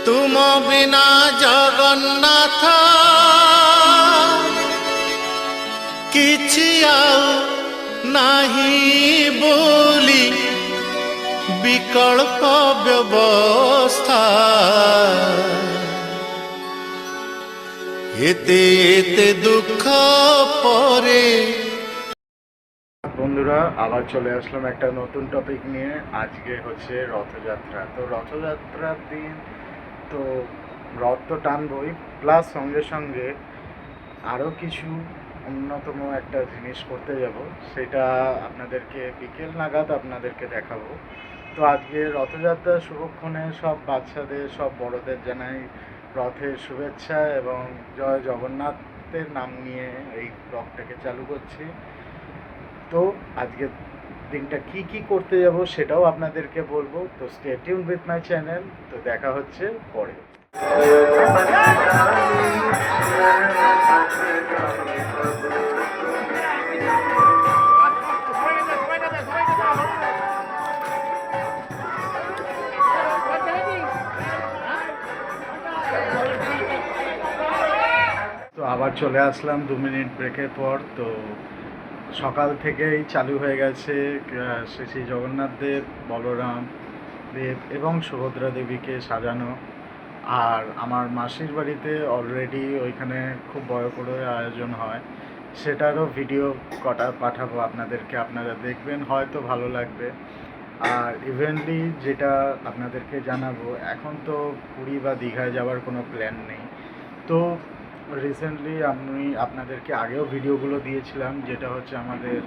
तुम बिना जगन्नाथ किछि आउ नाही बोली विकल्प व्यवस्था एते एते दुख परे। বন্ধুরা আবার চলে আসলাম একটা নতুন টপিক নিয়ে। আজকে হচ্ছে রথযাত্রা। তো রথযাত্রার দিন তো রথ তো টানবই, প্লাস সঙ্গে সঙ্গে আরও কিছু অন্যতম একটা জিনিস করতে যাব, সেটা আপনাদেরকে বিকেল নাগাদ আপনাদেরকে দেখাবো। তো আজকে রথযাত্রার শুভক্ষণে সব বাচ্চাদের সব বড়দের জানাই রথের শুভেচ্ছা এবং জয় জগন্নাথের নাম নিয়ে এই ব্লগটাকে চালু করছি। তো আজকের দিনটা কি কি করতে যাব সেটাও আপনাদেরকে বলবো। তো stay tune with my channel. তো দেখা হচ্ছে পরে। তো আবার চলে আসলাম 2 মিনিট ব্রেকের পর। তো সকাল থেকেই চালু হয়ে গেছে শ্রী জগন্নাথ দেব, বলরাম দেব এবং সুভদ্রা দেবীকে সাজানো। আর আমার মাসির বাড়িতে অলরেডি ওইখানে খুব বড় করে আয়োজন হয়, সেটারও ভিডিও কটা পাঠাবো আপনাদেরকে, আপনারা দেখবেন, হয়তো ভালো লাগবে। আর ইভেন্টলি যেটা আপনাদেরকে জানাবো, এখন তো পুরী বা দীঘায় যাওয়ার কোনো প্ল্যান নেই। তো রিসেন্টলি আমি আপনাদেরকে আগেও ভিডিওগুলো দিয়েছিলাম, যেটা হচ্ছে আমাদের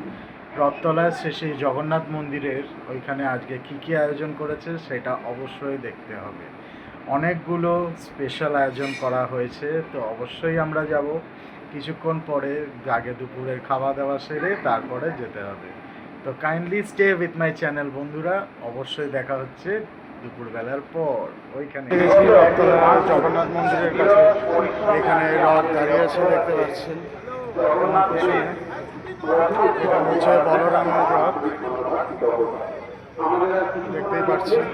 রথতলায় শ্রী জগন্নাথ মন্দিরের ওইখানে আজকে কী কী আয়োজন করেছে সেটা অবশ্যই দেখতে হবে। অনেকগুলো স্পেশাল আয়োজন করা হয়েছে, তো অবশ্যই আমরা যাব। কিছুক্ষণ পরে আগে দুপুরের খাওয়া দাওয়া সেরে তারপরে যেতে হবে। তো kindly stay with my channel বন্ধুরা, অবশ্যই দেখা হচ্ছে দুপুরবেলার পর ওইখানে জগন্নাথ মন্দিরের কাছে। এখানে রথ দাঁড়িয়ে আছে দেখতে পাচ্ছেন, এটা হচ্ছে বলরামের রথ, দেখতেই পাচ্ছেন।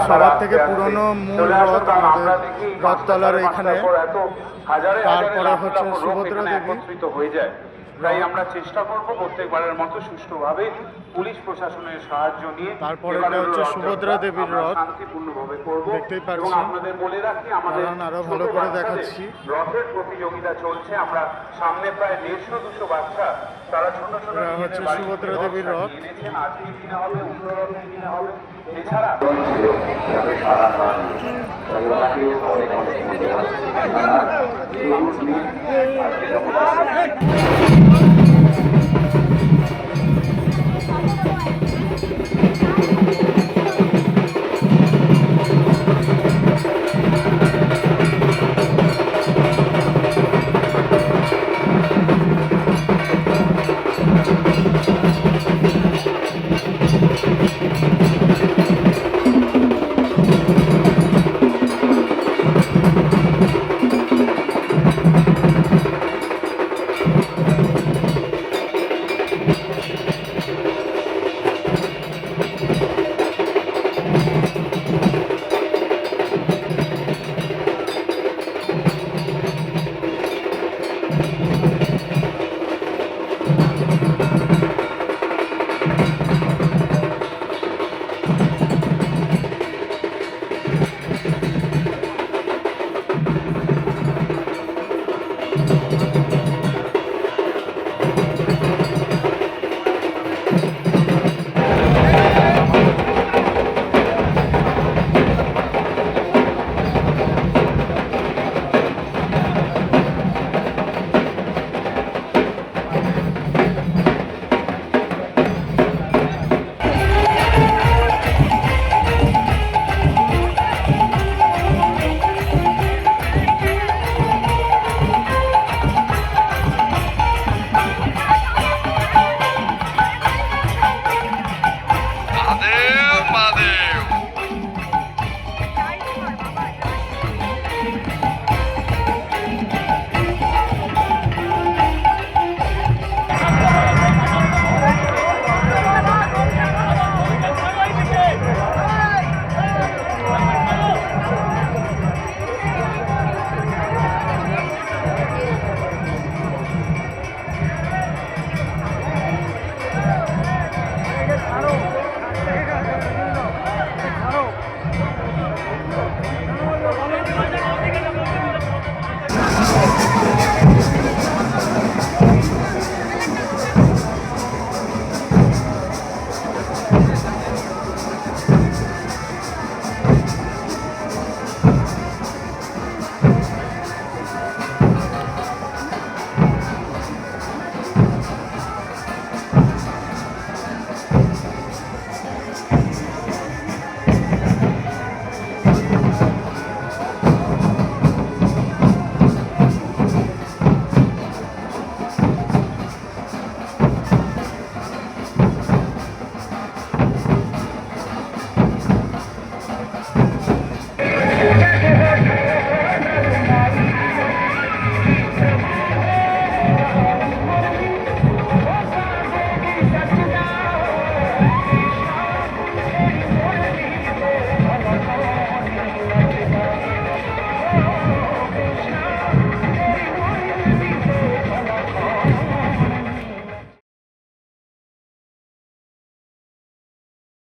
সবার থেকে পুরনো মূল রথ আমাদের রথতলার এখানে। তারপরে হচ্ছে সুভদ্রা দেবী হয়ে যায়। তাই আমরা চেষ্টা করব প্রত্যেকবারের মতো সুষ্ঠুভাবে পুলিশ প্রশাসনের সাহায্য নিয়ে। তারপরে এটা হচ্ছে সুভদ্রা দেবীর রথ, শান্তিপূর্ণভাবে করব। দেখতেই পাচ্ছেন। আপনাদের বলে রাখি, আমাদের আরো ভালো করে দেখাচ্ছি। রথের প্রতিযোগিতা চলছে। আমরা সামনে প্রায় 150-200 বাচ্চা, তারা ছোট ছোট হচ্ছে সুভদ্রা দেবীর রথ। এনেছেন। আজকের দিনে হবে, অন্য রথের দিনে হবে। এছাড়া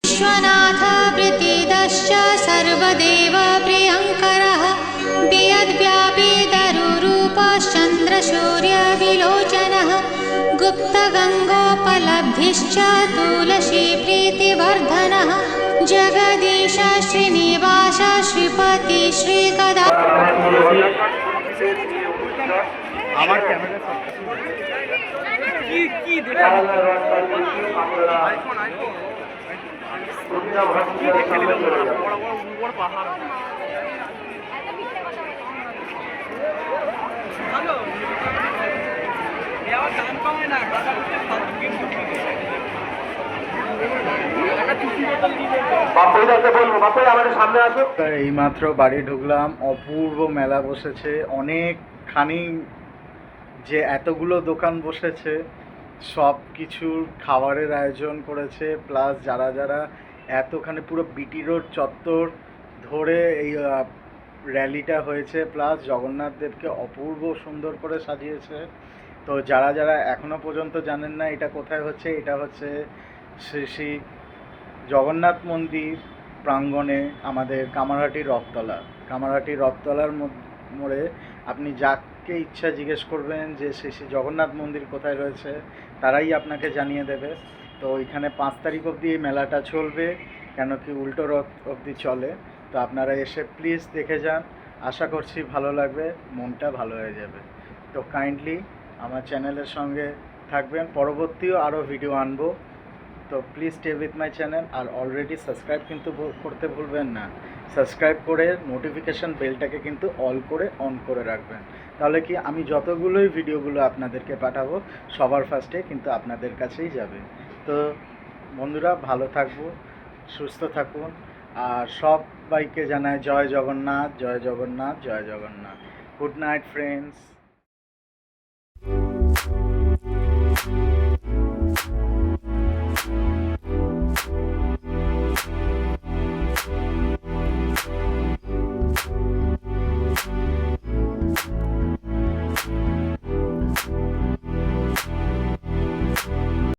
विश्वनाथ वृत्तिदश्च सर्वदेव प्रियङ्करः वियद्व्यापी दरुरूपश्चन्द्रसूर्यविलोचनः गुप्तगङ्गोपलब्धिश्च तुलसी प्रीतिवर्धनः जगदीश श्रीनिवास श्रीपति श्रीकदा আমার ক্যামেরা এইমাত্র বাড়ি ঢুকলাম, অপূর্ব মেলা বসেছে, অনেকখানি যে এতগুলো দোকান বসেছে, সব কিছুর খাবারের আয়োজন করেছে, প্লাস যারা যারা এতখানি পুরো বিটি রোড চত্বর ধরে এই র্যালিটা হয়েছে, প্লাস জগন্নাথ দেবকে অপূর্ব সুন্দর করে সাজিয়েছে। তো যারা যারা এখনো পর্যন্ত জানেন না এটা কোথায় হচ্ছে, এটা হচ্ছে শ্রী শ্রী জগন্নাথ মন্দির প্রাঙ্গণে আমাদের কামারহাটি রথতলার মোড়ে আপনি যাকে ইচ্ছা জিজ্ঞেস করবেন যে শ্রী শ্রী জগন্নাথ মন্দির কোথায় রয়েছে, তারাই আপনাকে জানিয়ে দেবে। তো এখানে 5 তারিখ অবধি এই মেলাটা চলবে, কেন কি উল্টো রথ অবধি চলে। তো আপনারা এসে প্লিজ দেখে যান, আশা করছি ভালো লাগবে, মনটা ভালো হয়ে যাবে। তো কাইন্ডলি আমার চ্যানেলের সঙ্গে থাকবেন, পরবর্তীও আরও ভিডিও আনবো। তো please stay with my channel, আর অলরেডি সাবস্ক্রাইব কিন্তু করতে ভুলবেন না। সাবস্ক্রাইব করে নোটিফিকেশান বেলটাকে কিন্তু অন করে রাখবেন, তাহলে কি আমি যতগুলোই ভিডিওগুলো আপনাদেরকে পাঠাবো সবার ফার্স্টে কিন্তু আপনাদের কাছেই যাবে। তো বন্ধুরা, ভালো থাকবো, সুস্থ থাকুন, আর সবাইকে জানাই জয় জগন্নাথ, জয় জগন্নাথ, জয় জগন্নাথ। Good night friends.